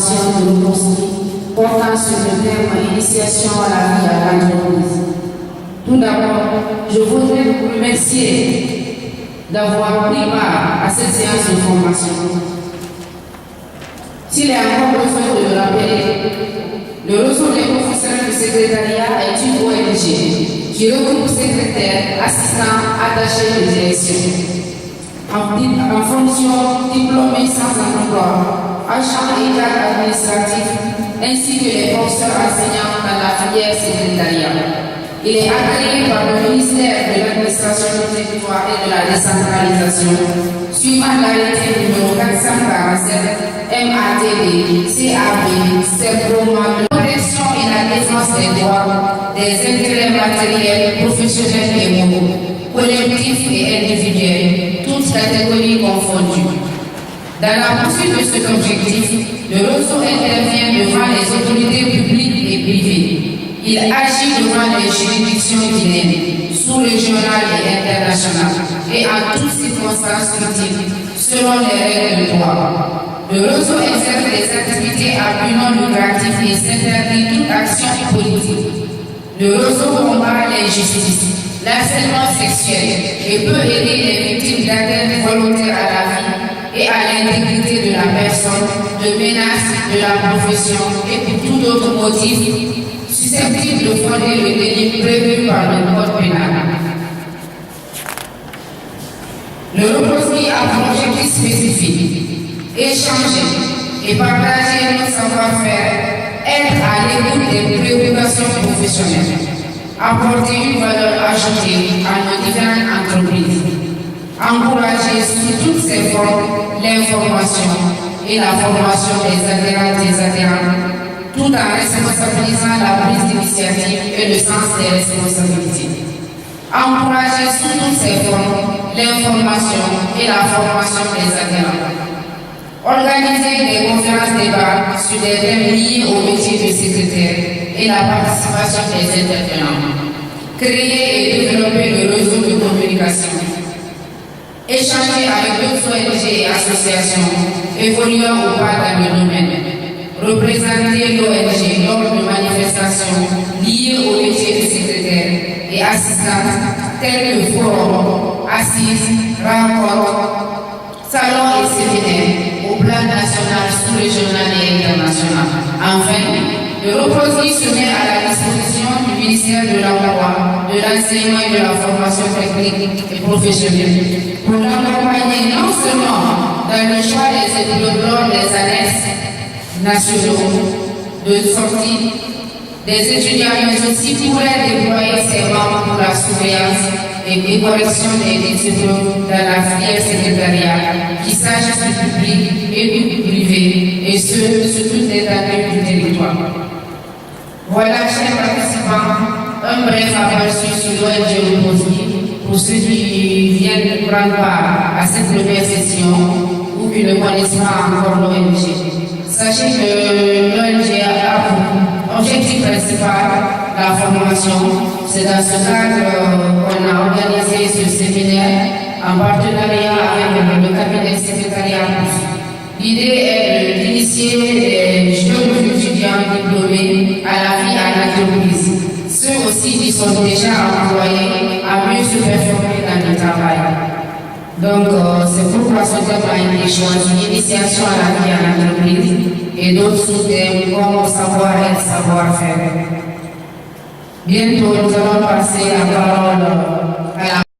formation de l'Oconstruit portant sur le thème Initiation à la vie à l'entreprise. Tout d'abord, je voudrais vous remercier d'avoir pris part à cette séance de formation. S'il est encore besoin de le rappeler, le réseau des professeurs du secrétariat est une ONG qui regroupe secrétaires, assistants, attachés de direction. En fonction, diplômés sans emploi, agents et cadres administratifs, ainsi que les professeurs enseignants dans la filière secrétariat. Il est agréé par le ministère de l'Administration du territoire et de la décentralisation, suivant l'arrêté numéro 447 MATD CAB CEPROMA de protection et la défense des droits des intérêts matériels, professionnels et moraux, collectifs et individuels, toutes catégories confondues. Dans la poursuite de cet objectif, le réseau intervient devant les autorités publiques et privées. Il agit devant les juridictions guinéennes, sous-régionales et internationales, et en toutes circonstances utiles, selon les règles de droit. Le réseau exerce des activités à but non lucratif et s'interdit toute action politique. Le réseau combat l'injustice, l'harcèlement sexuel et peut aider les victimes d'atteintes volontaires à la vie et à l'intégrité de la personne, de menaces de la profession et pour tout autre motif susceptible de fonder le délit prévu par le code pénal. Le repository a pour objectif spécifique échanger et partager notre savoir-faire, être à l'écoute des préoccupations professionnelles, apporter une valeur ajoutée à nos différentes entreprises, encourager sous toutes ses formes l'information et la formation des adhérents et des adhérents, tout en responsabilisant la prise d'initiative et le sens des responsabilités. Encourager sous toutes ses formes l'information et la formation des adhérents. Organiser des conférences débats sur des thèmes liés au métier de secrétaire et la participation des intervenants. Créer et développer le réseau de communication. Échanger avec d'autres ONG et associations évoluant ou pas dans le domaine. Représenter l'ONG lors de manifestations liées au métier de secrétaire et assistante telles que forums, assises, rencontres, salons et séminaires au plan national, sous-régional et international. Enfin, le repository se met à la disposition du ministère de l'Emploi, de l'enseignement et de la formation technique et professionnelle pour l'accompagner non seulement dans le choix des études lors des annexes nationaux de sortie des étudiants, mais aussi pourrait déployer ses membres pour la surveillance et correction des diplômes dans la filière secrétariat, qu'il s'agisse du public et du privé, et ce, sur toute l'étendue du territoire. Voilà, chers participants, un bref aperçu sur l'ONG Repository pour ceux qui viennent prendre part à cette première session ou qui ne connaissent pas encore l'ONG. Sachez que l'ONG a pour objectif principal la formation. C'est dans ce cadre qu'on a organisé ce séminaire en partenariat avec le cabinet secrétariat. L'idée est d'initier les jeunes étudiants diplômés à la vie à l'entreprise. Ceux aussi qui sont déjà employés à mieux se performer dans le travail. Donc, c'est pourquoi ce thème a été choisi, initiation à la vie à l'entreprise et d'autres sous-thèmes comme savoir-être, savoir-faire. Bientôt, nous allons passer à la parole